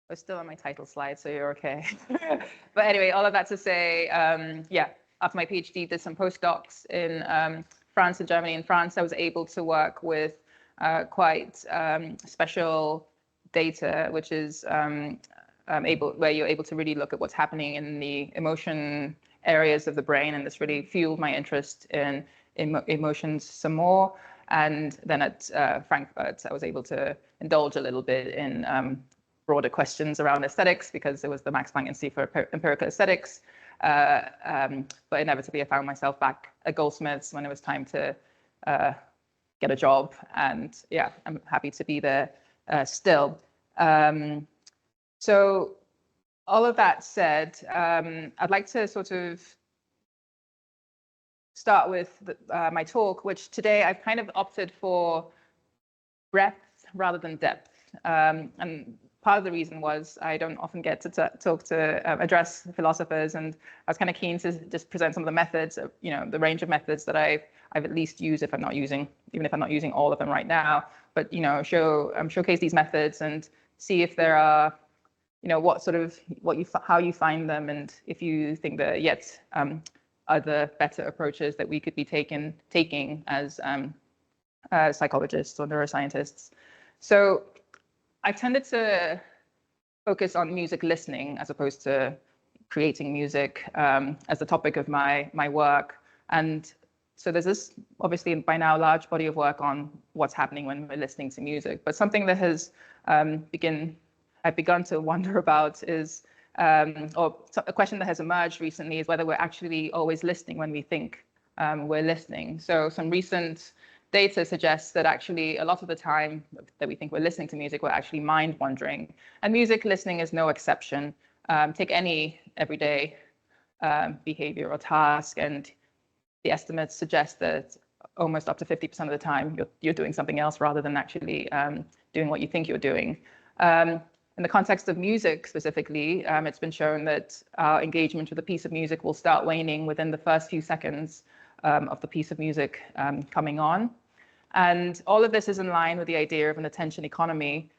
We're still on my title slide, so you're okay. But anyway, all of that to say, yeah, after my PhD, did some postdocs in France and Germany. In France, I was able to work with quite special data, which is where you're able to really look at what's happening in the emotion areas of the brain, and this really fueled my interest in emotions some more. And then at Frankfurt, I was able to indulge a little bit in broader questions around aesthetics, because there was the Max Planck Institute for Empirical Aesthetics. But inevitably, I found myself back at Goldsmiths when it was time to get a job. And yeah, I'm happy to be there still. So all of that said, I'd like to sort of start with my talk, which today I've kind of opted for breadth rather than depth. And part of the reason was I don't often get to address philosophers, and I was kind of keen to just present some of the methods, the range of methods that I've at least used, even if I'm not using all of them right now, but showcase these methods and see if there are, how you find them, and if you think there are yet other better approaches that we could be taking as psychologists or neuroscientists. So I've tended to focus on music listening as opposed to creating music as the topic of my work. And so there's this, obviously, by now, large body of work on what's happening when we're listening to music. But something that has I've begun to wonder about is, or a question that has emerged recently is whether we're actually always listening when we think we're listening. So some recent data suggests that actually a lot of the time that we think we're listening to music, we're actually mind wandering. And music listening is no exception. Take any everyday behavior or task, and the estimates suggest that almost up to 50% of the time you're doing something else rather than actually doing what you think you're doing. In the context of music specifically, it's been shown that our engagement with a piece of music will start waning within the first few seconds of the piece of music coming on. And all of this is in line with the idea of an attention economy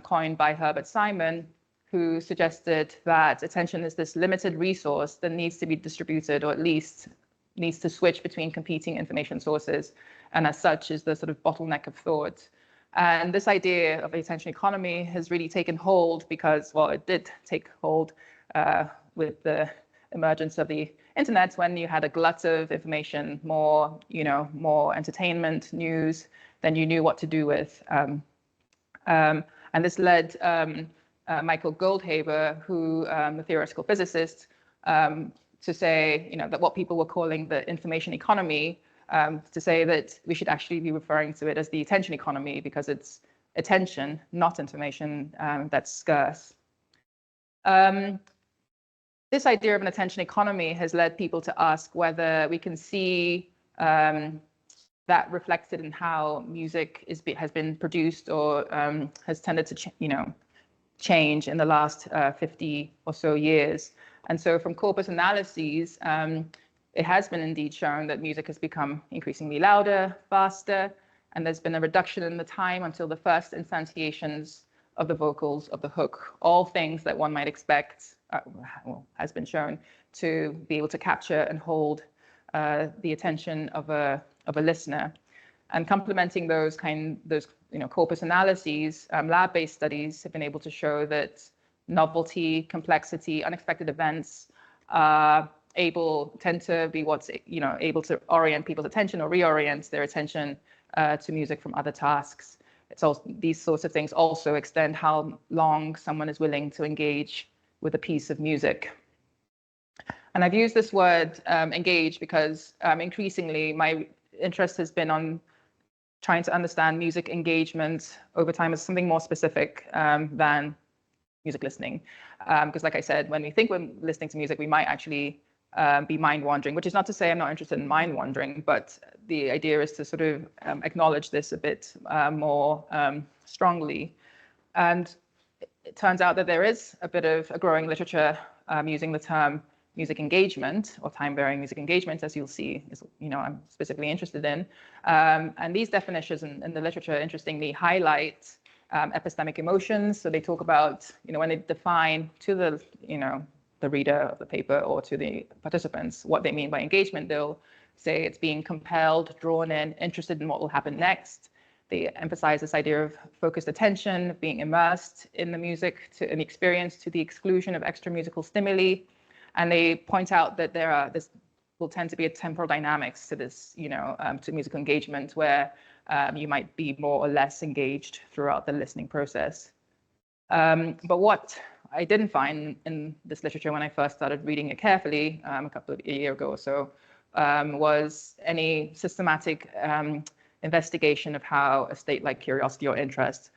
coined by Herbert Simon, who suggested that attention is this limited resource that needs to be distributed, or at least needs to switch between competing information sources, and as such is the sort of bottleneck of thought. And this idea of the attention economy has really taken hold because, well, it did take hold with the emergence of the internet, when you had a glut of information, more entertainment, news than you knew what to do with. And this led Michael Goldhaber, who a theoretical physicist, to say, that what people were calling the information economy, to say that we should actually be referring to it as the attention economy, because it's attention, not information, that's scarce. This idea of an attention economy has led people to ask whether we can see that reflected in how music has been produced, or has tended to change in the last 50 or so years. And so from corpus analyses, it has been indeed shown that music has become increasingly louder, faster, and there's been a reduction in the time until the first instantiations of the vocals of the hook, all things that one might expect, has been shown to be able to capture and hold the attention of a listener. And complementing those corpus analyses, lab-based studies have been able to show that novelty, complexity, unexpected events tend to be what's able to orient people's attention or reorient their attention to music from other tasks. It's also, these sorts of things also extend how long someone is willing to engage with a piece of music. And I've used this word engage because increasingly my interest has been on trying to understand music engagement over time as something more specific than music listening. Because like I said, when we think we're listening to music, we might actually be mind wandering, which is not to say I'm not interested in mind wandering, but the idea is to sort of acknowledge this a bit more strongly. And it turns out that there is a bit of a growing literature using the term music engagement, or time-varying music engagement, as you'll see, is, I'm specifically interested in. And these definitions in the literature, interestingly, highlight epistemic emotions. So they talk about, when they define to the, the reader of the paper or to the participants what they mean by engagement, they'll say it's being compelled, drawn in, interested in what will happen next. They emphasize this idea of focused attention, being immersed in the music, in the experience, to the exclusion of extra musical stimuli. And they point out that this will tend to be a temporal dynamics to this, to musical engagement, where you might be more or less engaged throughout the listening process. But what I didn't find in this literature when I first started reading it carefully, a year ago or so, was any systematic investigation of how a state like curiosity or interest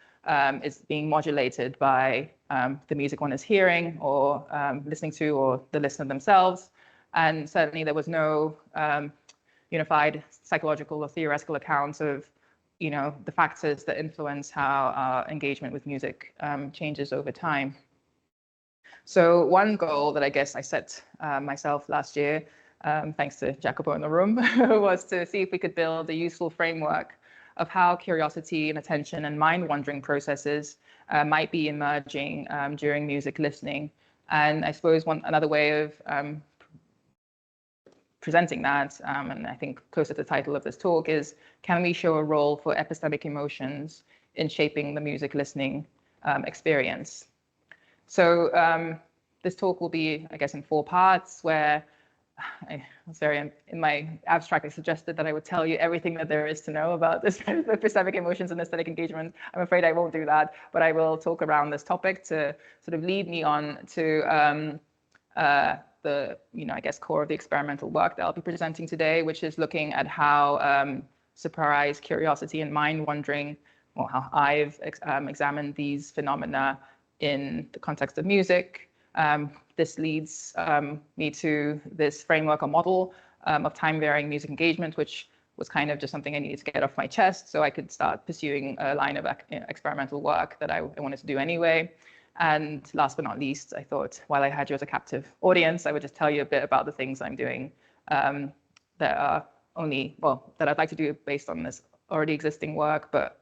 is being modulated by the music one is hearing or listening to, or the listener themselves. And certainly there was no unified psychological or theoretical accounts of, the factors that influence how our engagement with music changes over time. So one goal that I guess I set myself last year, thanks to Jacopo in the room, was to see if we could build a useful framework of how curiosity and attention and mind-wandering processes might be emerging during music listening. And I suppose another way of presenting that, and I think closer to the title of this talk, is can we show a role for epistemic emotions in shaping the music listening experience? So this talk will be, I guess, in 4 parts, where I was in my abstract, I suggested that I would tell you everything that there is to know about this epistemic emotions and aesthetic engagement. I'm afraid I won't do that, but I will talk around this topic to sort of lead me on to the, I guess, core of the experimental work that I'll be presenting today, which is looking at how surprise, curiosity, and mind-wandering, or how I've examined these phenomena in the context of music. This leads me to this framework or model of time-varying music engagement, which was kind of just something I needed to get off my chest so I could start pursuing a line of experimental work that I wanted to do anyway. And last but not least, I thought, while I had you as a captive audience, I would just tell you a bit about the things I'm doing that are that I'd like to do based on this already existing work, but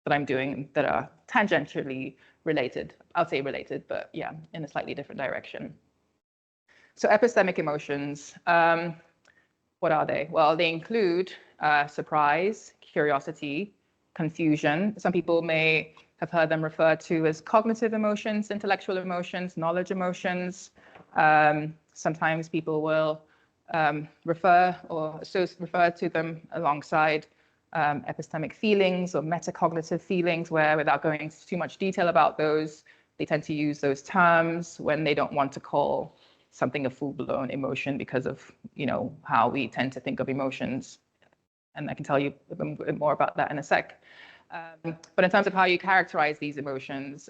that I'm doing that are tangentially related. I'll say related, but yeah, in a slightly different direction. So epistemic emotions, what are they? Well, they include surprise, curiosity, confusion. Some people may have heard them referred to as cognitive emotions, intellectual emotions, knowledge emotions. Sometimes people will refer to them alongside epistemic feelings or metacognitive feelings, where, without going into too much detail about those, they tend to use those terms when they don't want to call something a full-blown emotion because of, how we tend to think of emotions. And I can tell you a bit more about that in a sec. But in terms of how you characterize these emotions,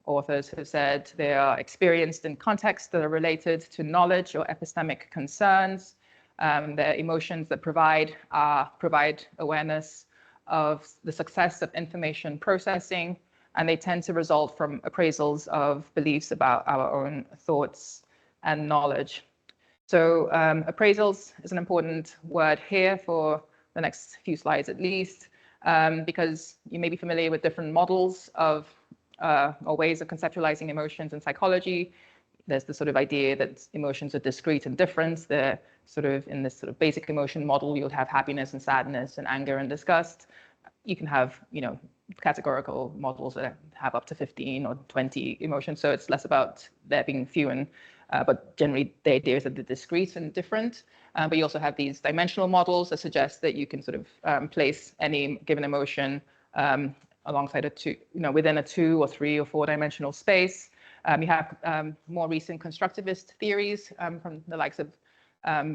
authors have said they are experienced in contexts that are related to knowledge or epistemic concerns. They're emotions that provide awareness of the success of information processing, and they tend to result from appraisals of beliefs about our own thoughts and knowledge. So appraisals is an important word here for the next few slides at least, because you may be familiar with different models of or ways of conceptualizing emotions in psychology. There's the sort of idea that emotions are discrete and different. They're sort of in this sort of basic emotion model. You'll have happiness and sadness and anger and disgust. You can have, categorical models that have up to 15 or 20 emotions. So it's less about there being few and but generally the idea is that they're discrete and different. But you also have these dimensional models that suggest that you can sort of place any given emotion alongside within a 2 or 3 or 4 dimensional space. You have more recent constructivist theories from the likes of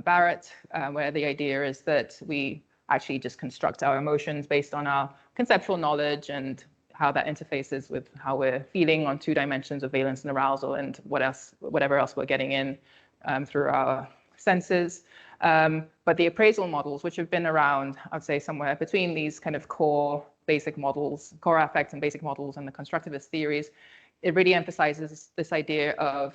Barrett, where the idea is that we actually just construct our emotions based on our conceptual knowledge and how that interfaces with how we're feeling on 2 dimensions of valence and arousal and whatever else we're getting in through our senses. But the appraisal models, which have been around, I would say somewhere between these kind of core basic models, core affect and basic models and the constructivist theories, it really emphasizes this idea of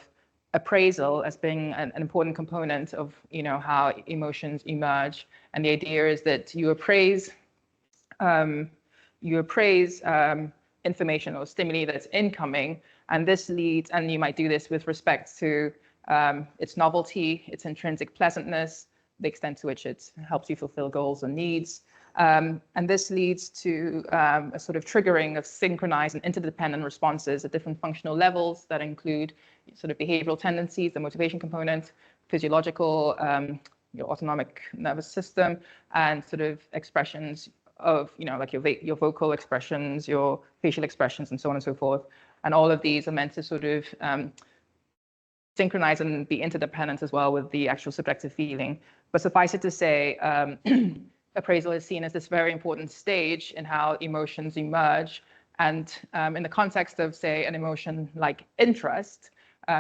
appraisal as being an important component of how emotions emerge. And the idea is that you appraise you appraise information or stimuli that's incoming, and this leads, and you might do this with respect to its novelty, its intrinsic pleasantness, the extent to which it helps you fulfill goals or needs. And this leads to a sort of triggering of synchronized and interdependent responses at different functional levels that include sort of behavioral tendencies, the motivation component, physiological, your autonomic nervous system, and sort of expressions of, like your vocal expressions, your facial expressions, and so on and so forth. And all of these are meant to sort of synchronize and be interdependent as well with the actual subjective feeling. But suffice it to say, appraisal is seen as this very important stage in how emotions emerge. And in the context of, say, an emotion like interest,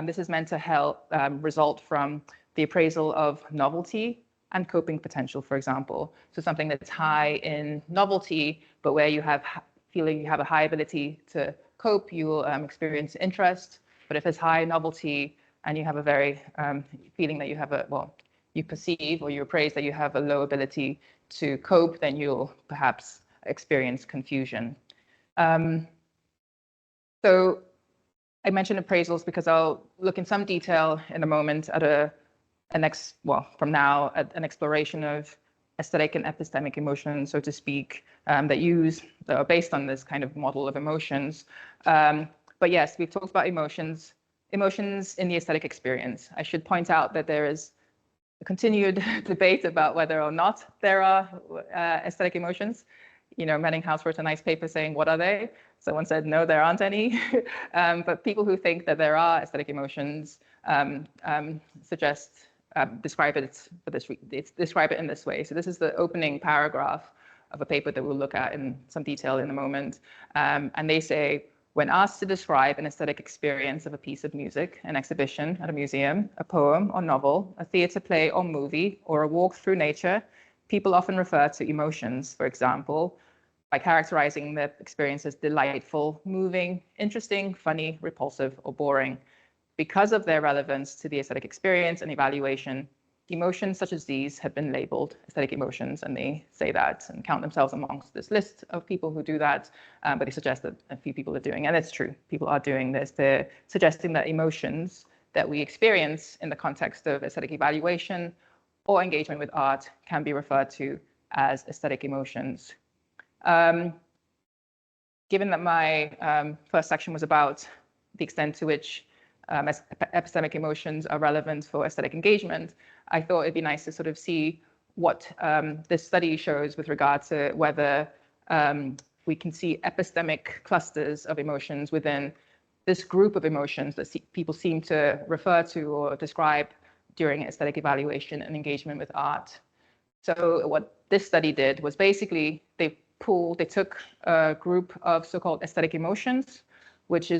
this is meant to help result from the appraisal of novelty and coping potential, for example. So something that's high in novelty, but where you have feeling you have a high ability to cope, you will experience interest. But if it's high novelty and you have a very feeling that you have you perceive or you appraise that you have a low ability to cope, then you'll perhaps experience confusion. So I mentioned appraisals because I'll look in some detail in a moment at from now at an exploration of aesthetic and epistemic emotions, so to speak, that are based on this kind of model of emotions. But yes, we've talked about emotions in the aesthetic experience. I should point out that there is a continued debate about whether or not there are aesthetic emotions. Meddinghouse wrote a nice paper saying, what are they? Someone said, no, there aren't any. But people who think that there are aesthetic emotions describe it in this way. So this is the opening paragraph of a paper that we'll look at in some detail in a moment. And they say, when asked to describe an aesthetic experience of a piece of music, an exhibition at a museum, a poem or novel, a theatre play or movie, or a walk through nature, people often refer to emotions, for example, by characterizing the experience as delightful, moving, interesting, funny, repulsive, or boring. Because of their relevance to the aesthetic experience and evaluation, emotions such as these have been labeled aesthetic emotions, and they say that and count themselves amongst this list of people who do that, but they suggest that a few people are doing, and it's true, people are doing this. They're suggesting that emotions that we experience in the context of aesthetic evaluation or engagement with art can be referred to as aesthetic emotions. Given that my first section was about the extent to which epistemic emotions are relevant for aesthetic engagement, I thought it'd be nice to sort of see what this study shows with regard to whether we can see epistemic clusters of emotions within this group of emotions that people seem to refer to or describe during aesthetic evaluation and engagement with art. So what this study did was basically they took a group of so-called aesthetic emotions, which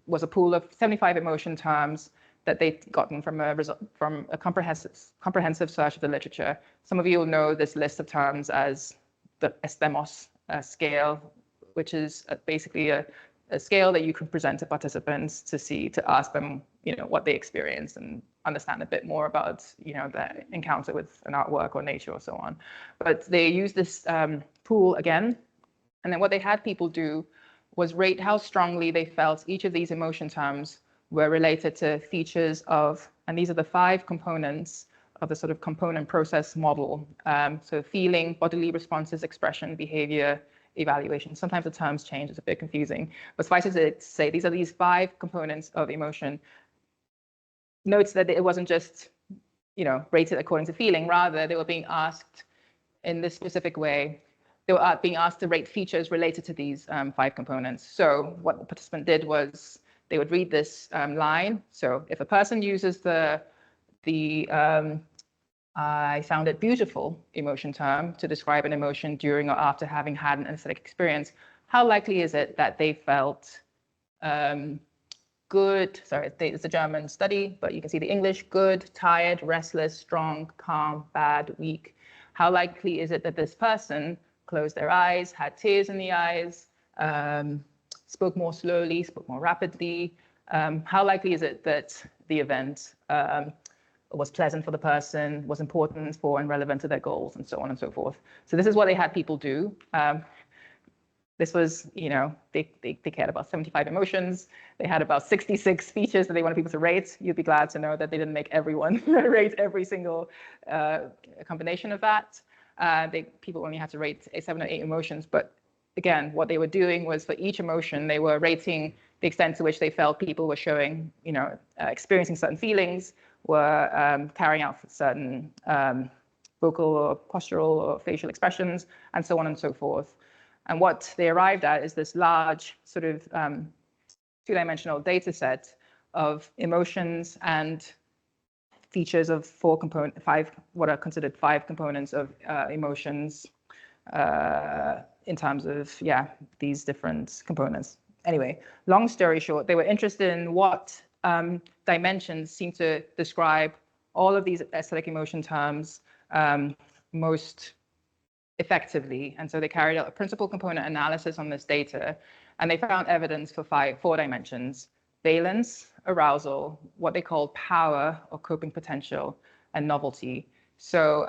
was a pool of 75 emotion terms that they'd gotten from a comprehensive search of the literature. Some of you will know this list of terms as the Estemos scale, which is basically a scale that you can present to participants to ask them, what they experience and understand a bit more about, their encounter with an artwork or nature or so on. But they used this pool again, and then what they had people do was rate how strongly they felt each of these emotion terms were related to features of, and these are the 5 components of the sort of component process model. So feeling, bodily responses, expression, behavior, evaluation. Sometimes the terms change, it's a bit confusing, but suffice it to say these are these 5 components of emotion. Notes that it wasn't just, rated according to feeling, rather they were being asked in this specific way. They were being asked to rate features related to these 5 components. So what the participant did was they would read this line. So if a person uses the I found it beautiful emotion term to describe an emotion during or after having had an aesthetic experience, how likely is it that they felt good, sorry, it's a German study, but you can see the English, good, tired, restless, strong, calm, bad, weak. How likely is it that this person closed their eyes, had tears in the eyes, spoke more slowly, spoke more rapidly? How likely is it that the event was pleasant for the person, was important for and relevant to their goals, and so on and so forth? So this is what they had people do. This was, they cared about 75 emotions. They had about 66 features that they wanted people to rate. You'd be glad to know that they didn't make everyone rate every single combination of that. People only had to rate 7 or 8 emotions. But again, what they were doing was for each emotion, they were rating the extent to which they felt people were showing, experiencing certain feelings, were carrying out certain vocal or postural or facial expressions, and so on and so forth. And what they arrived at is this large sort of two-dimensional data set of emotions and features of what are considered 5 components of emotions in terms of, these different components. Anyway, long story short, they were interested in what dimensions seem to describe all of these aesthetic emotion terms most effectively. And so they carried out a principal component analysis on this data, and they found evidence for 4 dimensions: valence, arousal, what they called power or coping potential, and novelty. So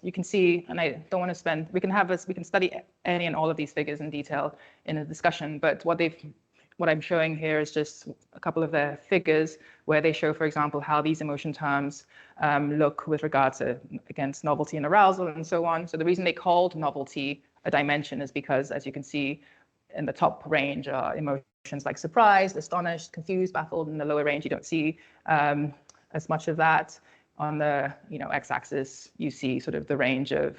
you can see, and I don't want to spend, we can study any and all of these figures in detail in a discussion, but what I'm showing here is just a couple of their figures where they show, for example, how these emotion terms look with regard to, against novelty and arousal and so on. So the reason they called novelty a dimension is because, as you can see, in the top range are emotions like surprised, astonished, confused, baffled. In the lower range, you don't see as much of that. On the x-axis, you see sort of the range of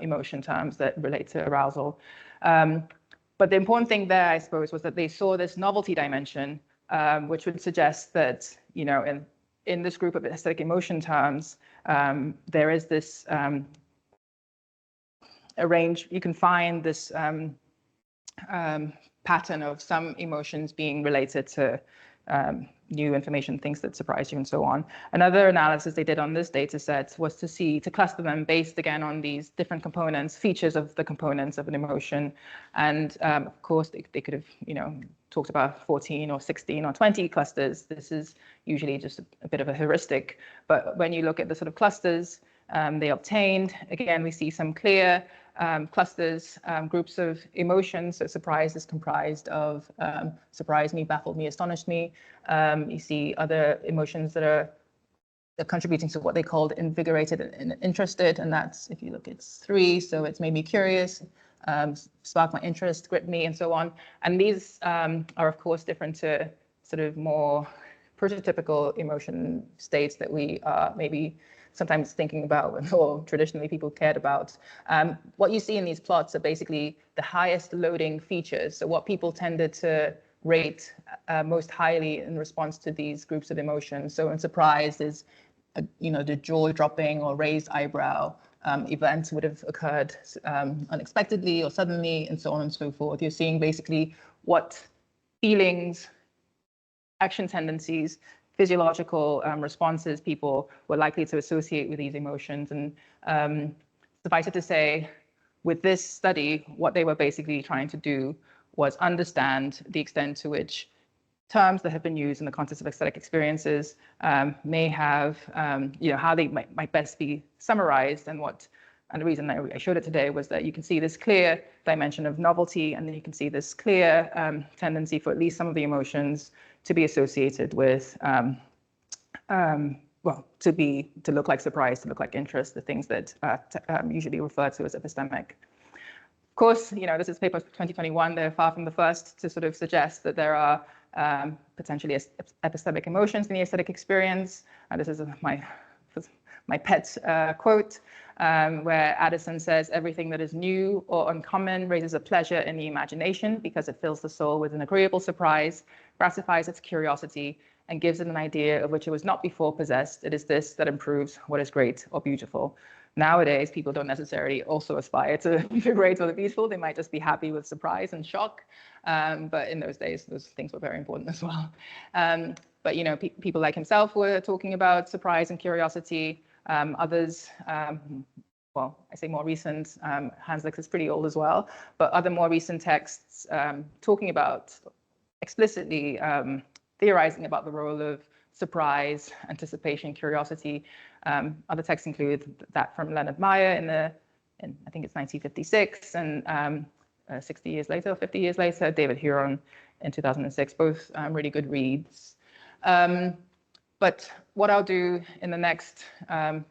emotion terms that relate to arousal. But the important thing there, I suppose, was that they saw this novelty dimension, which would suggest that, in this group of aesthetic emotion terms, there is this a range. You can find this pattern of some emotions being related to new information, things that surprise you, and so on. Another analysis they did on this data set was to cluster them based again on these different components, features of the components of an emotion. And of course, they could have, talked about 14 or 16 or 20 clusters. This is usually just a bit of a heuristic. But when you look at the sort of clusters they obtained, again, we see some clear clusters, groups of emotions. So surprise is comprised of surprised me, baffled me, astonished me. You see other emotions that are contributing to what they called invigorated and interested. And that's, if you look, it's 3. So it's made me curious, sparked my interest, gripped me, and so on. And these are, of course, different to sort of more prototypical emotion states that we are maybe sometimes thinking about, or traditionally people cared about. What you see in these plots are basically the highest loading features. So what people tended to rate most highly in response to these groups of emotions. So in surprise is, the jaw dropping or raised eyebrow. Events would have occurred unexpectedly or suddenly, and so on and so forth. You're seeing basically what feelings, action tendencies, physiological responses people were likely to associate with these emotions. And suffice it to say, with this study, what they were basically trying to do was understand the extent to which terms that have been used in the context of aesthetic experiences may have, how they might best be summarized. And the reason I showed it today was that you can see this clear dimension of novelty, and then you can see this clear tendency for at least some of the emotions to be associated with, to look like surprise, to look like interest, the things that usually referred to as epistemic. Of course, this is paper 2021. They're far from the first to sort of suggest that there are potentially epistemic emotions in the aesthetic experience. And this is my pet quote, where Addison says, "Everything that is new or uncommon raises a pleasure in the imagination because it fills the soul with an agreeable surprise, gratifies its curiosity, and gives it an idea of which it was not before possessed. It is this that improves what is great or beautiful." Nowadays, people don't necessarily also aspire to be great or beautiful. They might just be happy with surprise and shock. But in those days, those things were very important as well. But people like himself were talking about surprise and curiosity. Others, well, I say more recent, Hanslick's is pretty old as well, but other more recent texts talking about explicitly theorizing about the role of surprise, anticipation, curiosity. Other texts include that from Leonard Meyer in I think it's 1956, and 60 years later or 50 years later, David Huron in 2006, both really good reads. But what I'll do in the next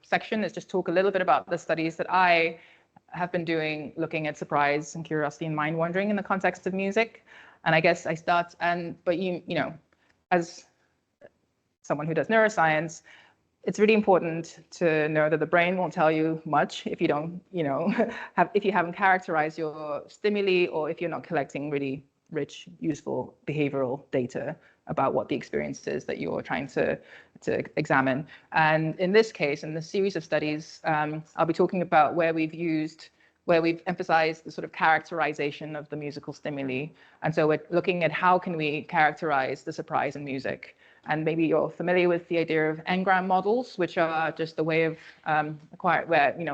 section is just talk a little bit about the studies that I have been doing, looking at surprise and curiosity and mind wandering in the context of music. And I guess I start, but you know, as someone who does neuroscience, it's really important to know that the brain won't tell you much if you don't, you know, if you haven't characterized your stimuli, or if you're not collecting really rich, useful behavioral data about what the experience is that you're trying to examine. And in this case, in this series of studies, I'll be talking about where we've emphasized the sort of characterization of the musical stimuli. And so we're looking at how can we characterize the surprise in music. And maybe you're familiar with the idea of engram models, which are just a way of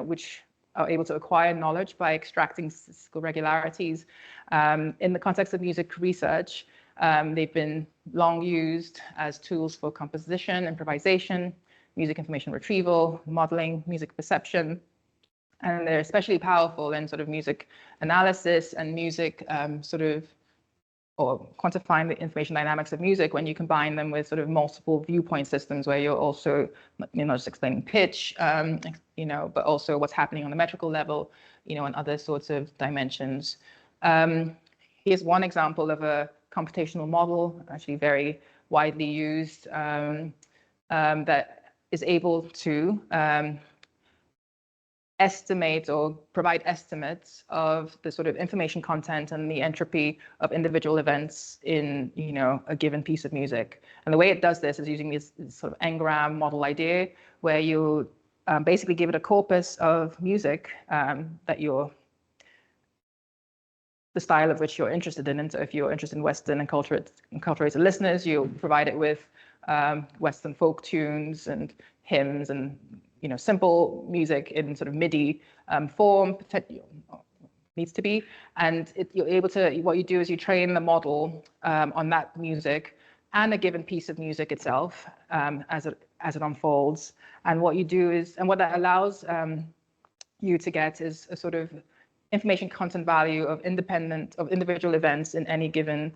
which are able to acquire knowledge by extracting statistical regularities. In the context of music research, they've been long used as tools for composition, improvisation, music information retrieval, modeling, music perception. And they're especially powerful in sort of music analysis and music or quantifying the information dynamics of music when you combine them with sort of multiple viewpoint systems where you're also, you know, just explaining pitch, you know, but also what's happening on the metrical level, you know, and other sorts of dimensions. Here's one example of a computational model, actually very widely used, that is able to estimate or provide estimates of the sort of information content and the entropy of individual events in, you know, a given piece of music. And the way it does this is using this sort of engram model idea, where you basically give it a corpus of music that the style of which you're interested in. And so if you're interested in Western and enculturated listeners, you'll provide it with Western folk tunes and hymns and, you know, simple music in sort of MIDI form, needs to be. And you're able to, what you do is you train the model on that music and a given piece of music itself as it unfolds. And what you do is, and what that allows you to get is a sort of information content value of individual events in any given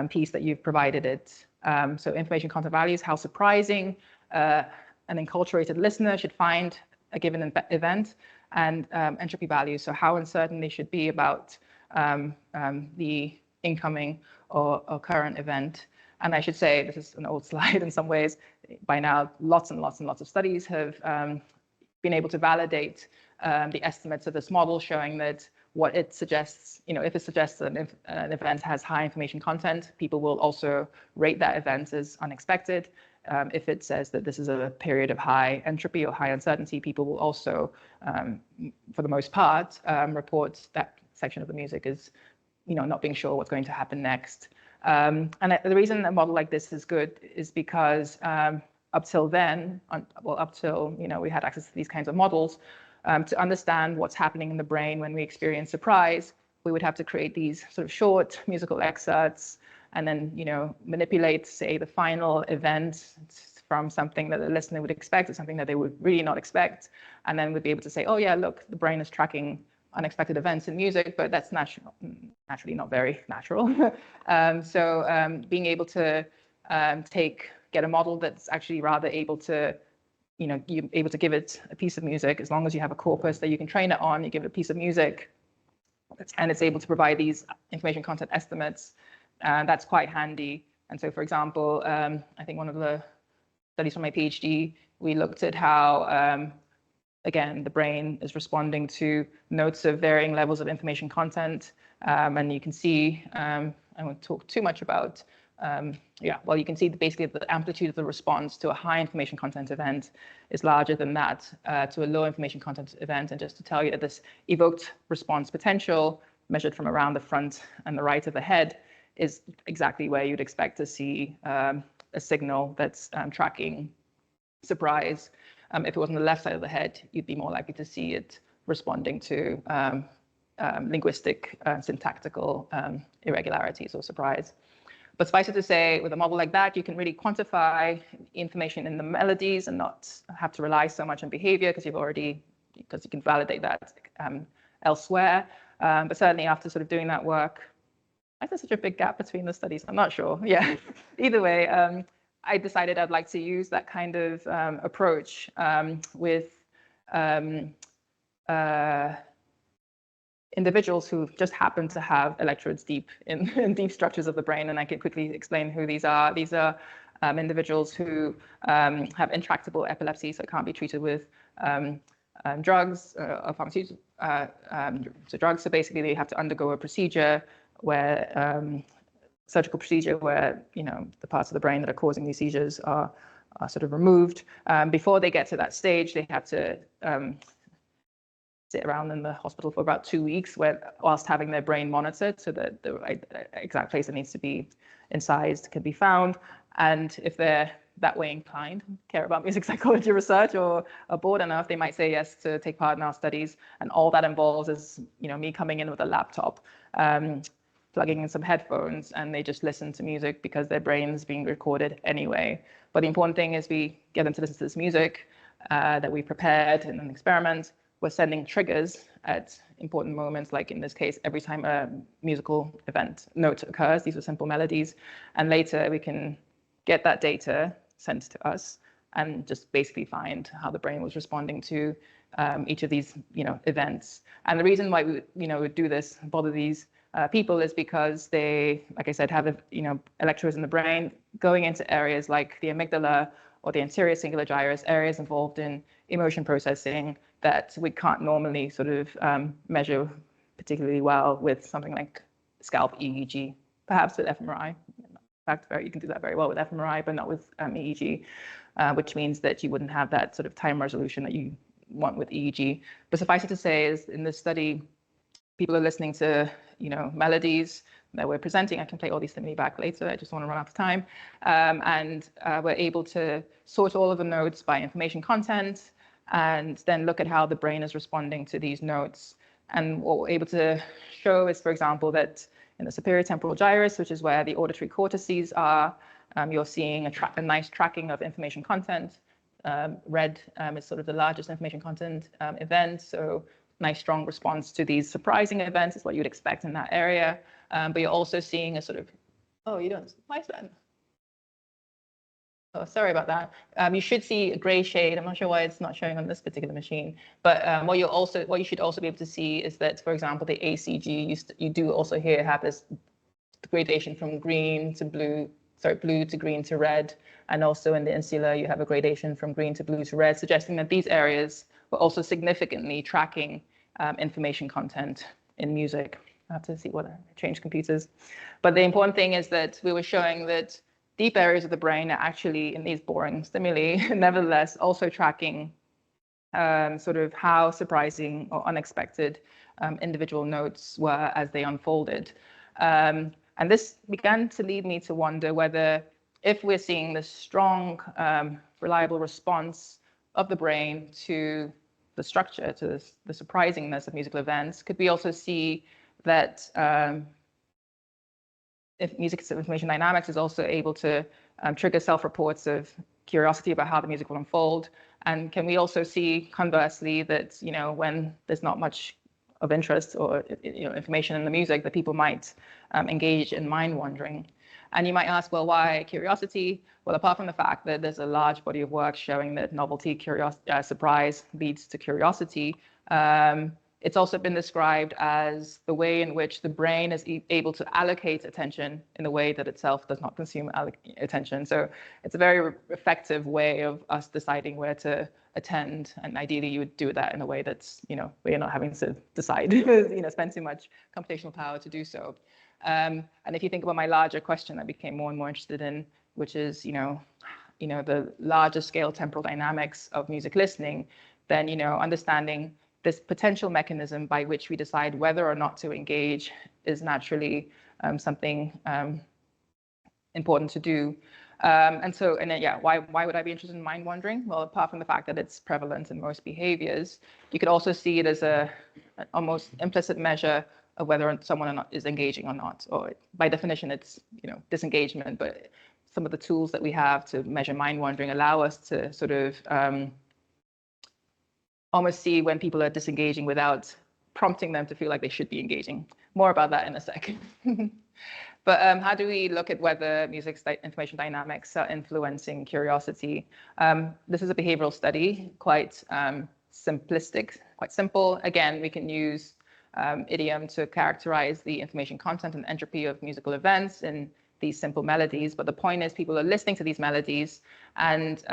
piece that you've provided it. So information content values, how surprising an enculturated listener should find a given event, and entropy values, so how uncertain they should be about the incoming or current event. And I should say, this is an old slide in some ways, by now lots and lots and lots of studies have been able to validate the estimates of this model, showing that what it suggests, you know, if it suggests that an event has high information content, people will also rate that event as unexpected. If it says that this is a period of high entropy or high uncertainty, people will also, for the most part, report that section of the music as, you know, not being sure what's going to happen next. And the reason a model like this is good is because up till then, up till, you know, we had access to these kinds of models, to understand what's happening in the brain when we experience surprise, we would have to create these sort of short musical excerpts and then, you know, manipulate, say, the final event from something that the listener would expect to something that they would really not expect. And then we'd be able to say, oh yeah, look, the brain is tracking unexpected events in music, but that's naturally not very natural. Being able to get a model that's actually rather able to, you know, you're able to give it a piece of music, as long as you have a corpus that you can train it on, you give it a piece of music, and it's able to provide these information content estimates. That's quite handy. And so, for example, I think one of the studies from my PhD, we looked at how, again, the brain is responding to notes of varying levels of information content. And you can see, I won't talk too much about, you can see basically the amplitude of the response to a high information content event is larger than that to a low information content event. And just to tell you that this evoked response potential measured from around the front and the right of the head is exactly where you'd expect to see a signal that's tracking surprise. If it was on the left side of the head, you'd be more likely to see it responding to linguistic, syntactical irregularities or surprise. But suffice it to say, with a model like that, you can really quantify information in the melodies and not have to rely so much on behavior because you can validate that elsewhere. But certainly after sort of doing that work, why is there such a big gap between the studies? I'm not sure. Yeah, either way, I decided I'd like to use that kind of approach with individuals who just happen to have electrodes deep in deep structures of the brain. And I can quickly explain who these are. These are individuals who have intractable epilepsy, so it can't be treated with drugs or pharmaceuticals. So drugs, so basically they have to undergo a procedure where surgical procedure where the parts of the brain that are causing these seizures are sort of removed. Before they get to that stage, they have to sit around in the hospital for about 2 weeks whilst having their brain monitored so that the exact place that needs to be incised can be found. And if they're that way inclined, care about music psychology research or are bored enough, they might say yes to take part in our studies. And all that involves is me coming in with a laptop, plugging in some headphones, and they just listen to music because their brain's being recorded anyway. But the important thing is we get them to listen to this music that we prepared in an experiment. We're sending triggers at important moments, like in this case, every time a musical event note occurs. These are simple melodies. And later we can get that data sent to us and just basically find how the brain was responding to each of these events. And the reason why we would do this, bother these people, is because they, like I said, have electrodes in the brain going into areas like the amygdala or the anterior cingulate gyrus, areas involved in emotion processing that we can't normally sort of measure particularly well with something like scalp EEG, perhaps with fMRI. In fact, you can do that very well with fMRI, but not with EEG, which means that you wouldn't have that sort of time resolution that you want with EEG. But suffice it to say is in this study, people are listening to melodies that we're presenting. I can play all these stimuli back later. I just want to run out of time. And we're able to sort all of the notes by information content and then look at how the brain is responding to these notes. And what we're able to show is, for example, that in the superior temporal gyrus, which is where the auditory cortices are, you're seeing a nice tracking of information content. Red is sort of the largest information content event. So nice strong response to these surprising events is what you'd expect in that area. But you're also seeing a sort of, why is that? Oh, sorry about that. You should see a gray shade. I'm not sure why it's not showing on this particular machine. But what you should also be able to see is that, for example, the ACG, you do also here have this gradation from green to blue, blue to green to red. And also in the insula, you have a gradation from green to blue to red, suggesting that these areas were also significantly tracking information content in music. I have to see what I changed computers. But the important thing is that we were showing that deep areas of the brain are actually in these boring stimuli, nevertheless, also tracking sort of how surprising or unexpected individual notes were as they unfolded. And this began to lead me to wonder whether if we're seeing this strong, reliable response of the brain to the structure, to the surprisingness of musical events, could we also see that if music information dynamics is also able to trigger self-reports of curiosity about how the music will unfold? And can we also see conversely that, when there's not much of interest or information in the music, that people might engage in mind wandering? And you might ask, well, why curiosity? Well, apart from the fact that there's a large body of work showing that novelty, surprise leads to curiosity, it's also been described as the way in which the brain is able to allocate attention in a way that itself does not consume attention. So it's a very effective way of us deciding where to attend. And ideally, you would do that in a way that's, where you're not having to decide, spend too much computational power to do so. And if you think about my larger question I became more and more interested in, which is, the larger scale temporal dynamics of music listening, then, understanding this potential mechanism by which we decide whether or not to engage is naturally something important to do. Why would I be interested in mind wandering? Well, apart from the fact that it's prevalent in most behaviors, you could also see it as an almost implicit measure of whether someone is engaging or not. Or by definition, it's disengagement. But some of the tools that we have to measure mind wandering allow us to sort of almost see when people are disengaging without prompting them to feel like they should be engaging. More about that in a sec. But how do we look at whether music's information dynamics are influencing curiosity? This is a behavioral study, quite simplistic, quite simple. Again, we can use idiom to characterize the information content and entropy of musical events in these simple melodies. But the point is, people are listening to these melodies and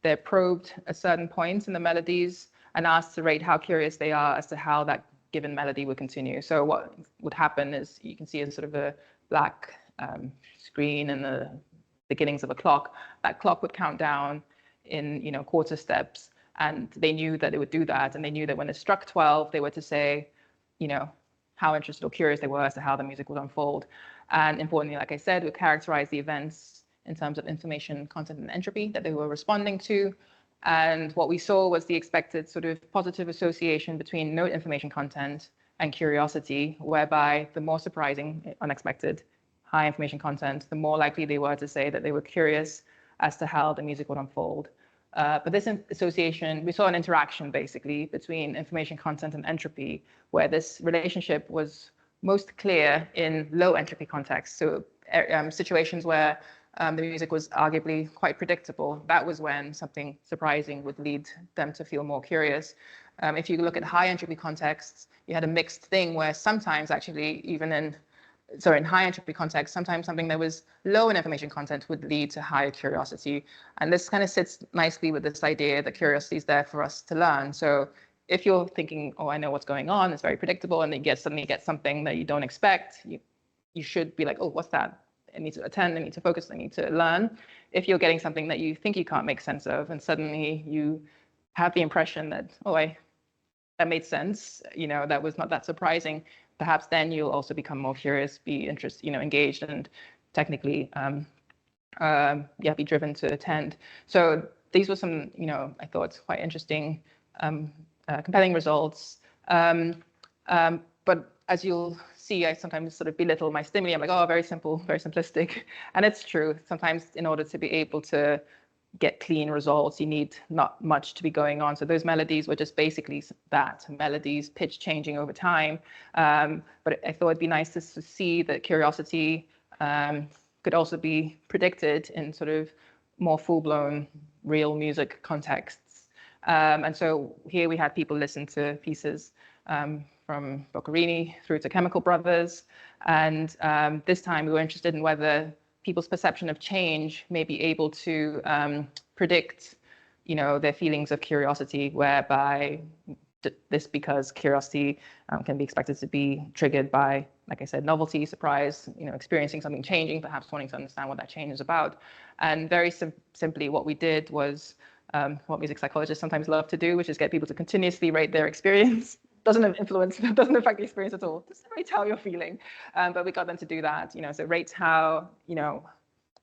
they're probed at certain points in the melodies and asked to rate how curious they are as to how that given melody would continue. So what would happen is you can see a sort of a black screen and the beginnings of a clock. That clock would count down in quarter steps, and they knew that it would do that, and they knew that when it struck 12, they were to say, how interested or curious they were as to how the music would unfold. And importantly, like I said, we characterize the events in terms of information, content, and entropy that they were responding to. And what we saw was the expected sort of positive association between note information content and curiosity, whereby the more surprising, unexpected, high information content, the more likely they were to say that they were curious as to how the music would unfold. But this association, we saw an interaction basically between information content and entropy, where this relationship was most clear in low entropy contexts. So situations where the music was arguably quite predictable. That was when something surprising would lead them to feel more curious. If you look at high entropy contexts, you had a mixed thing where sometimes actually even in high entropy context, sometimes something that was low in information content would lead to higher curiosity. And this kind of sits nicely with this idea that curiosity is there for us to learn. So if you're thinking, oh, I know what's going on, it's very predictable, and then you suddenly get something that you don't expect, you should be like, oh, what's that? I need to attend, I need to focus, I need to learn. If you're getting something that you think you can't make sense of, and suddenly you have the impression that, oh, that made sense, that was not that surprising, perhaps then you'll also become more curious, be interested, engaged, and technically, be driven to attend. So these were some, I thought quite interesting, compelling results. But as you'll see, I sometimes sort of belittle my stimuli. I'm like, oh, very simple, very simplistic. And it's true. Sometimes in order to be able to get clean results, you need not much to be going on. So those melodies were just basically that, melodies, pitch changing over time. But I thought it'd be nice to see that curiosity could also be predicted in sort of more full-blown real music contexts. And so here we had people listen to pieces from Boccherini through to Chemical Brothers. And this time we were interested in whether people's perception of change may be able to predict, their feelings of curiosity, whereby this because curiosity can be expected to be triggered by, like I said, novelty, surprise, experiencing something changing, perhaps wanting to understand what that change is about. And very simply what we did was what music psychologists sometimes love to do, which is get people to continuously rate their experience. Doesn't affect the experience at all. Just rate how you're feeling. But we got them to do that, so rate how, the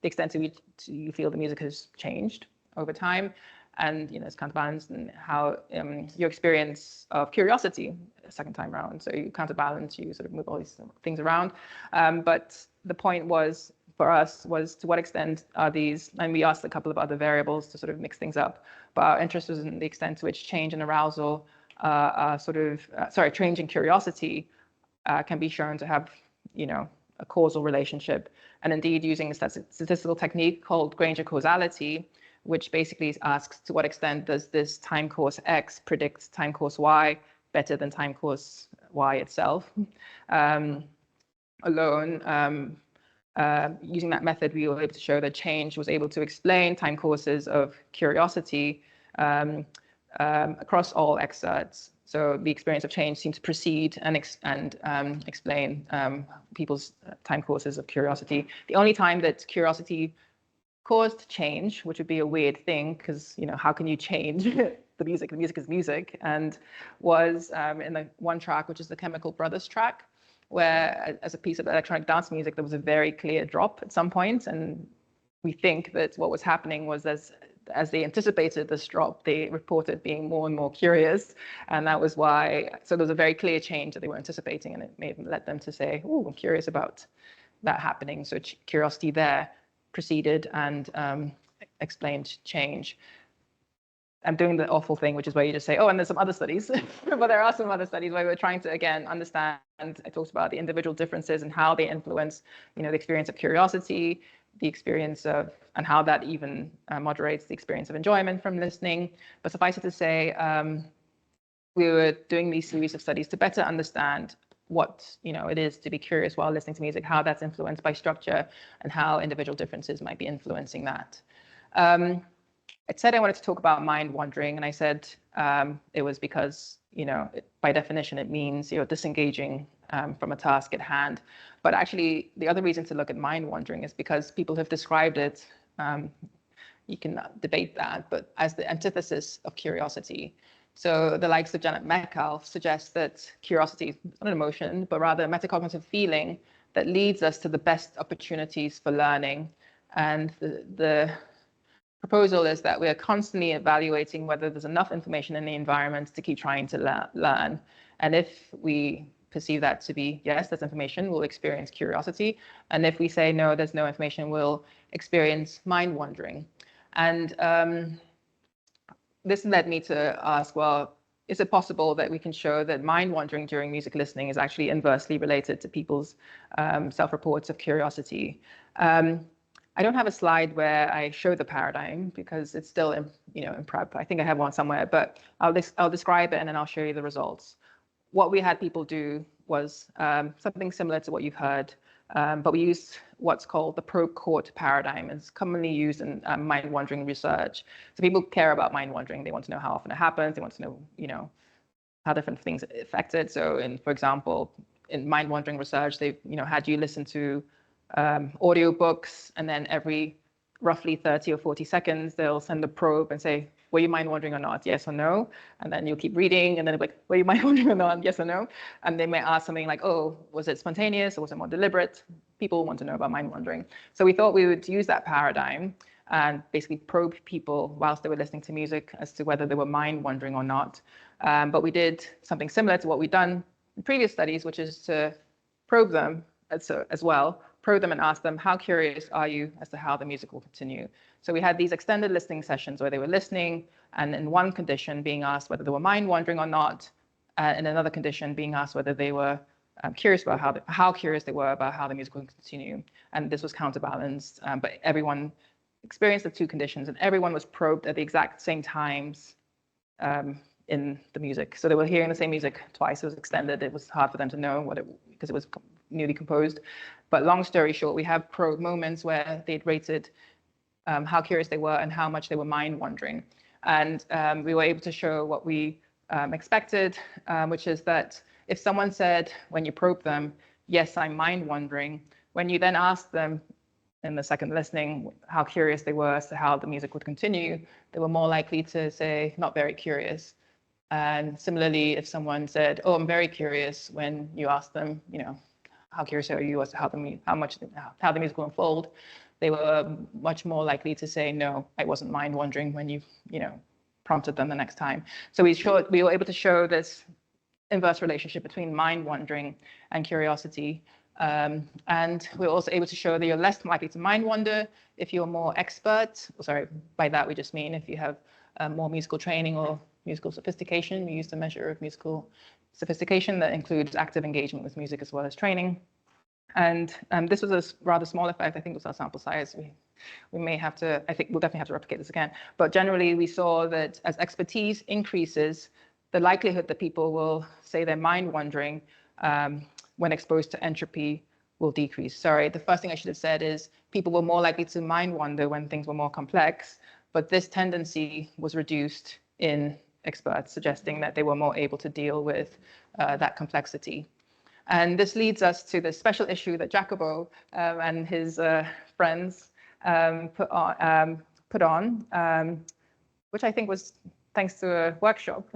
extent to which you feel the music has changed over time. And, it's counterbalanced and how your experience of curiosity a second time around. So you counterbalance, you sort of move all these things around. But the point was, for us, was to what extent are these, and we asked a couple of other variables to sort of mix things up, but our interest was in the extent to which change in arousal change in curiosity can be shown to have, a causal relationship. And indeed, using a statistical technique called Granger causality, which basically asks to what extent does this time course X predict time course Y better than time course Y itself. Using that method, we were able to show that change was able to explain time courses of curiosity across all exerts. So the experience of change seemed to precede and explain people's time courses of curiosity. The only time that curiosity caused change, which would be a weird thing, because how can you change the music? The music is music, and was in the one track, which is the Chemical Brothers track, where as a piece of electronic dance music, there was a very clear drop at some point, and we think that what was happening was as they anticipated this drop, they reported being more and more curious. And that was why, so there was a very clear change that they were anticipating, and it led them to say, oh, I'm curious about that happening. So curiosity there preceded and explained change. I'm doing the awful thing, which is where you just say, oh, and there's some other studies, but there are some other studies where we're trying to, again, understand. I talked about the individual differences and how they influence, the experience of curiosity, the experience of, and how that even moderates the experience of enjoyment from listening. But suffice it to say, we were doing these series of studies to better understand what it is to be curious while listening to music, how that's influenced by structure, and how individual differences might be influencing that. I said I wanted to talk about mind wandering, and I said it was because, by definition, it means you're disengaging from a task at hand. But actually, the other reason to look at mind wandering is because people have described it, you can debate that, but as the antithesis of curiosity. So the likes of Janet Metcalfe suggest that curiosity is not an emotion, but rather a metacognitive feeling that leads us to the best opportunities for learning. And the proposal is that we are constantly evaluating whether there's enough information in the environment to keep trying to learn. And if we perceive that to be, yes, there's information, we'll experience curiosity. And if we say, no, there's no information, we'll experience mind wandering. And this led me to ask, well, is it possible that we can show that mind wandering during music listening is actually inversely related to people's self-reports of curiosity? I don't have a slide where I show the paradigm because it's still in prep. I think I have one somewhere, but I'll describe it and then I'll show you the results. What we had people do was something similar to what you've heard, but we used what's called the probe court paradigm. It's commonly used in mind wandering research. So people care about mind wandering. They want to know how often it happens. They want to know, how different things affect it. So for example, in mind wandering research, they've, had you listen to audiobooks, and then every roughly 30 or 40 seconds, they'll send a probe and say, were you mind wandering or not? Yes or no? And then you'll keep reading, and then it'll be like, were you mind wandering or not? Yes or no? And they may ask something like, oh, was it spontaneous or was it more deliberate? People want to know about mind wandering. So we thought we would use that paradigm and basically probe people whilst they were listening to music as to whether they were mind wandering or not. But we did something similar to what we've done in previous studies, which is to probe them as well, probe them and ask them, how curious are you as to how the music will continue? So we had these extended listening sessions where they were listening, and in one condition being asked whether they were mind wandering or not, in another condition being asked whether they were curious about how curious they were about how the music will continue. And this was counterbalanced, but everyone experienced the two conditions, and everyone was probed at the exact same times in the music. So they were hearing the same music twice. It was extended. It was hard for them to know because it was newly composed. But long story short, we have probe moments where they'd rated how curious they were and how much they were mind wandering. And we were able to show what we expected, which is that if someone said, when you probe them, yes, I'm mind wandering, when you then ask them in the second listening how curious they were as to how the music would continue, they were more likely to say, not very curious. And similarly, if someone said, oh, I'm very curious, when you ask them, how curious are you as to how the music will unfold, they were much more likely to say, no, I wasn't mind wandering when you prompted them the next time. So we were able to show this inverse relationship between mind wandering and curiosity. And we were also able to show that you're less likely to mind wander if you're more expert. Sorry, by that we just mean if you have more musical training or musical sophistication. We used a measure of musical sophistication that includes active engagement with music as well as training. And this was a rather small effect. I think it was our sample size. We may have to, I think we'll definitely have to replicate this again. But generally, we saw that as expertise increases, the likelihood that people will say they're mind wandering when exposed to entropy will decrease. Sorry, the first thing I should have said is people were more likely to mind wander when things were more complex, but this tendency was reduced in experts, suggesting that they were more able to deal with that complexity. And this leads us to the special issue that Jacobo and his friends put on, which I think was thanks to a workshop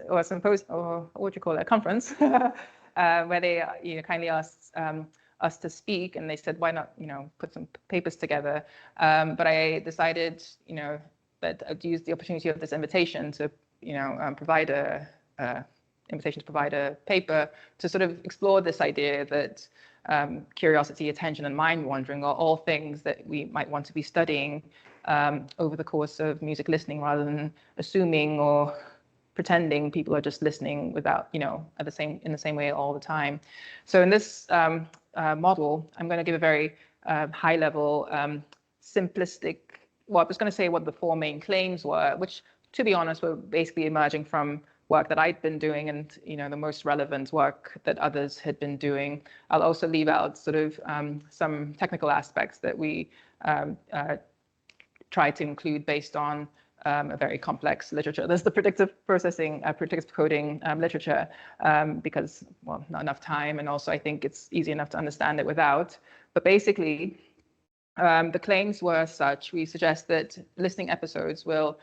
or a symposium, or what do you call it, a conference, where they kindly asked us to speak, and they said, why not put some papers together? But I decided that I'd use the opportunity of this invitation to provide a paper to sort of explore this idea that curiosity, attention, and mind wandering are all things that we might want to be studying over the course of music listening, rather than assuming or pretending people are just listening without, in the same way all the time. So in this model, I'm going to give a very high level, simplistic, well, I was going to say what the four main claims were, which, to be honest, were basically emerging from work that I'd been doing and, the most relevant work that others had been doing. I'll also leave out sort of some technical aspects that we try to include based on a very complex literature. There's the predictive processing, predictive coding literature, because, well, not enough time, and also I think it's easy enough to understand it without. But basically, the claims were such: we suggest that listening episodes will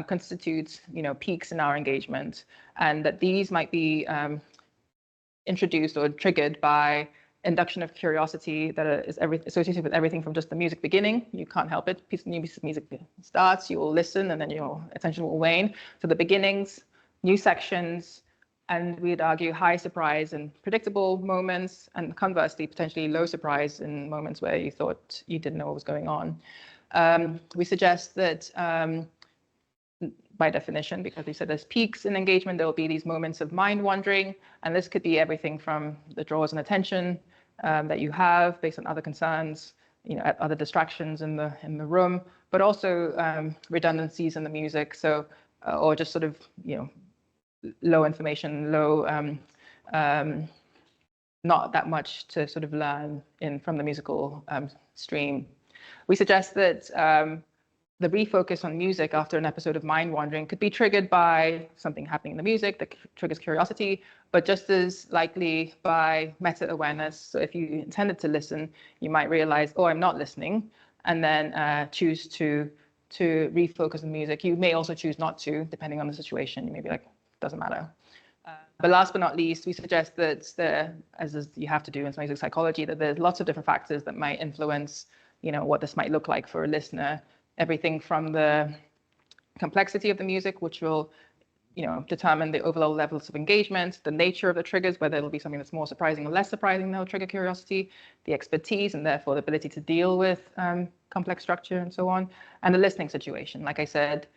constitute, peaks in our engagement, and that these might be introduced or triggered by induction of curiosity that is associated with everything from just the music beginning. You can't help it. New piece of music starts, you will listen, and then your attention will wane. So the beginnings, new sections, and we'd argue high surprise in predictable moments, and conversely, potentially low surprise in moments where you thought you didn't know what was going on. We suggest that by definition, because we said there's peaks in engagement, there will be these moments of mind wandering, and this could be everything from the draws and attention that you have based on other concerns, other distractions in the room, but also redundancies in the music. So, or just sort of, low information, low, not that much to sort of learn from the musical stream. We suggest that the refocus on music after an episode of mind wandering could be triggered by something happening in the music that triggers curiosity, but just as likely by meta-awareness. So if you intended to listen, you might realize, oh, I'm not listening, and then choose to refocus on music. You may also choose not to, depending on the situation. You may be like, doesn't matter. But last but not least, we suggest that as you have to do in music psychology, that there's lots of different factors that might influence, what this might look like for a listener. Everything from the complexity of the music, which will, determine the overall levels of engagement, the nature of the triggers, whether it'll be something that's more surprising or less surprising that will trigger curiosity, the expertise, and therefore the ability to deal with complex structure and so on, and the listening situation. Like I said,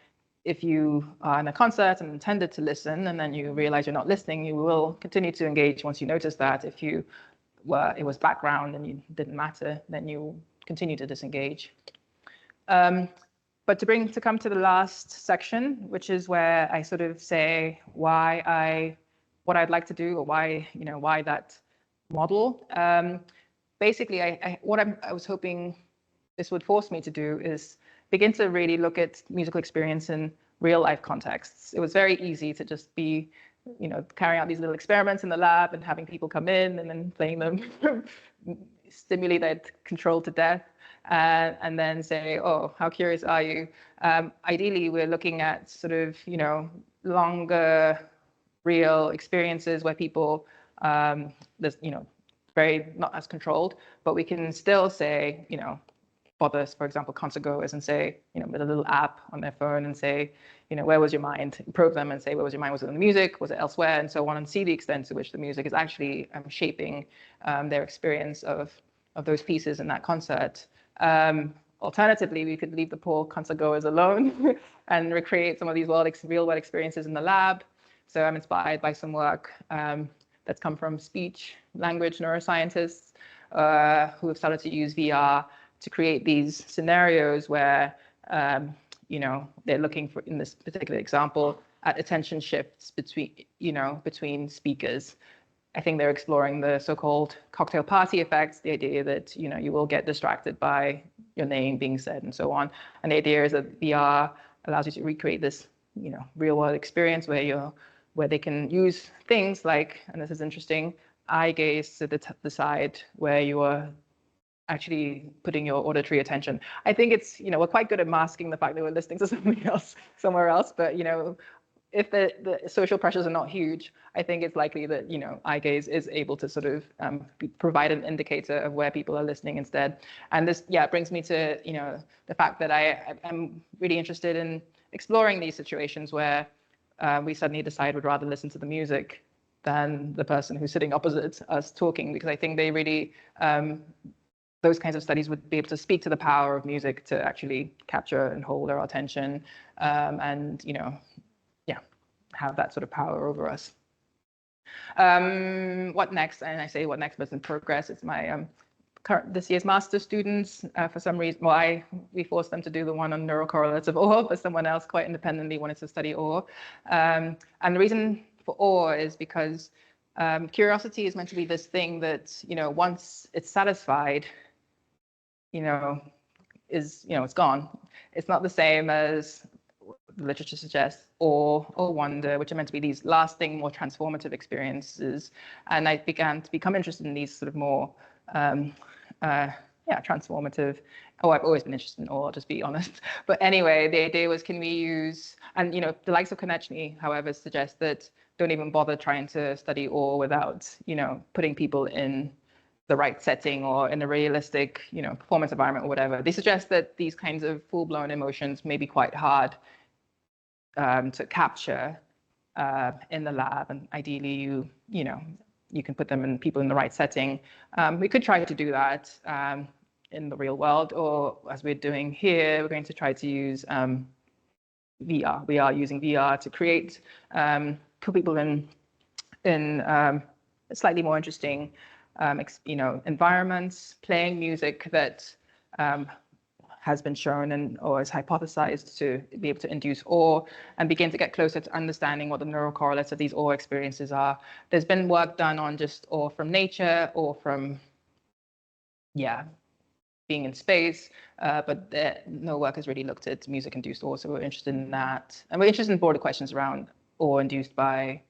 if you are in a concert and intended to listen, and then you realize you're not listening, you will continue to engage once you notice that. If it was background and you didn't matter, then you continue to disengage. But to come to the last section, which is where I sort of say what I'd like to do, or why that model. Basically, what I was hoping this would force me to do is begin to really look at musical experience in real life contexts. It was very easy to just be, carrying out these little experiments in the lab and having people come in and then playing them stimuli that controlled to death. And then say, oh, how curious are you? Ideally, we're looking at sort of, longer real experiences where people, there's, very not as controlled, but we can still say, bother, for example, concert goers and say, with a little app on their phone and say, where was your mind? Probe them and say, where was your mind? Was it in the music? Was it elsewhere? And so on, and see the extent to which the music is actually shaping their experience of those pieces in that concert. Alternatively, we could leave the poor concert goers alone and recreate some of these real world experiences in the lab. So I'm inspired by some work that's come from speech language neuroscientists who have started to use VR to create these scenarios where, they're looking for, in this particular example, at attention shifts between speakers. I think they're exploring the so-called cocktail party effects, the idea that, you will get distracted by your name being said and so on. And the idea is that VR allows you to recreate this, real world experience where they can use things like, and this is interesting, eye gaze to decide where you are actually putting your auditory attention. I think it's, we're quite good at masking the fact that we're listening to something else somewhere else, but, if the social pressures are not huge, I think it's likely that, eye gaze is able to sort of provide an indicator of where people are listening instead. And this, brings me to, the fact that I'm really interested in exploring these situations where we suddenly decide we'd rather listen to the music than the person who's sitting opposite us talking, because I think they really, those kinds of studies would be able to speak to the power of music to actually capture and hold our attention, and, you know, yeah, have that sort of power over us. What next? And I say what next, but it's in progress. It's my this year's master's students. For some reason, well, we forced them to do the one on neurocorrelative awe, but someone else quite independently wanted to study awe. And the reason for awe is because curiosity is meant to be this thing that, you know, once it's satisfied, you know, it's gone. It's not the same as the literature suggests, awe or wonder, which are meant to be these lasting, more transformative experiences. And I began to become interested in these sort of more, transformative. Oh, I've always been interested in awe, I'll just be honest. But anyway, the idea was, can we use, and, you know, the likes of Konechny, however, suggest that don't even bother trying to study awe without, you know, putting people in the right setting or in a realistic, you know, performance environment or whatever. They suggest that these kinds of full-blown emotions may be quite hard to capture in the lab, and ideally you know, you can put them in people in the right setting. We could try to do that in the real world, or as we're doing here, we're going to try to use VR. We are using VR to create, put people in slightly more interesting, you know, environments, playing music that has been shown or is hypothesized to be able to induce awe, and begin to get closer to understanding what the neurocorrelates of these awe experiences are. There's been work done on just awe from nature or from, being in space, but no work has really looked at music-induced awe, so we're interested in that. And we're interested in broader questions around awe induced by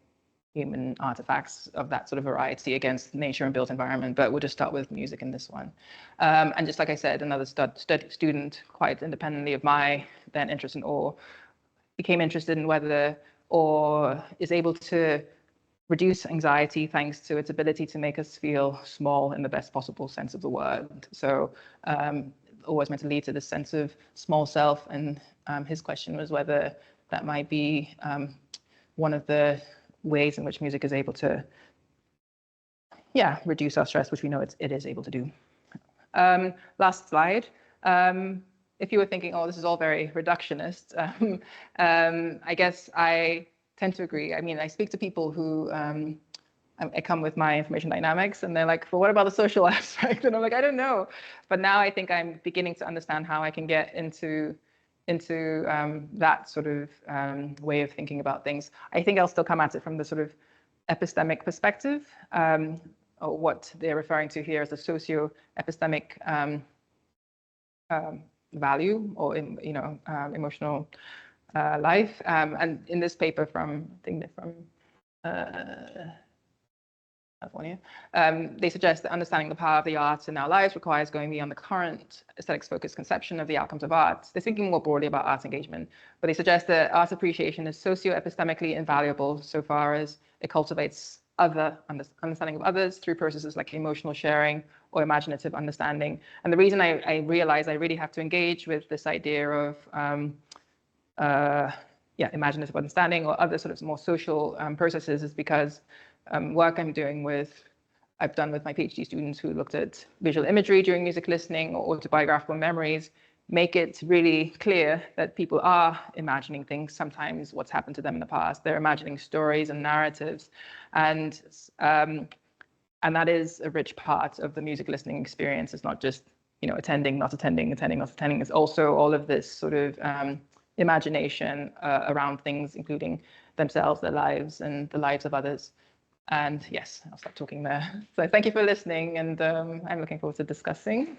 human artifacts of that sort of variety against nature and built environment, but we'll just start with music in this one. And just like I said, another student, quite independently of my then interest in awe, became interested in whether awe is able to reduce anxiety thanks to its ability to make us feel small in the best possible sense of the word. So always meant to lead to this sense of small self, and his question was whether that might be one of the ways in which music is able to, reduce our stress, which we know it is able to do. Last slide. If you were thinking, oh, this is all very reductionist, I guess I tend to agree. I mean, I speak to people who, I come with my information dynamics, and they're like, well, what about the social aspect? And I'm like, I don't know. But now I think I'm beginning to understand how I can get into that sort of way of thinking about things. I think I'll still come at it from the sort of epistemic perspective, or what they're referring to here as a socio-epistemic value, or emotional life. And in this paper from, I think they're from California, they suggest that understanding the power of the arts in our lives requires going beyond the current aesthetics-focused conception of the outcomes of art. They're thinking more broadly about arts engagement, but they suggest that art appreciation is socio-epistemically invaluable so far as it cultivates understanding of others through processes like emotional sharing or imaginative understanding. And the reason I realize I really have to engage with this idea of imaginative understanding or other sort of more social processes is because work I've done with my PhD students who looked at visual imagery during music listening or autobiographical memories, make it really clear that people are imagining things, sometimes what's happened to them in the past. They're imagining stories and narratives. And that is a rich part of the music listening experience. It's not just, attending, not attending, attending, not attending. It's also all of this sort of imagination around things, including themselves, their lives, and the lives of others. And yes, I'll stop talking there. So thank you for listening, and I'm looking forward to discussing.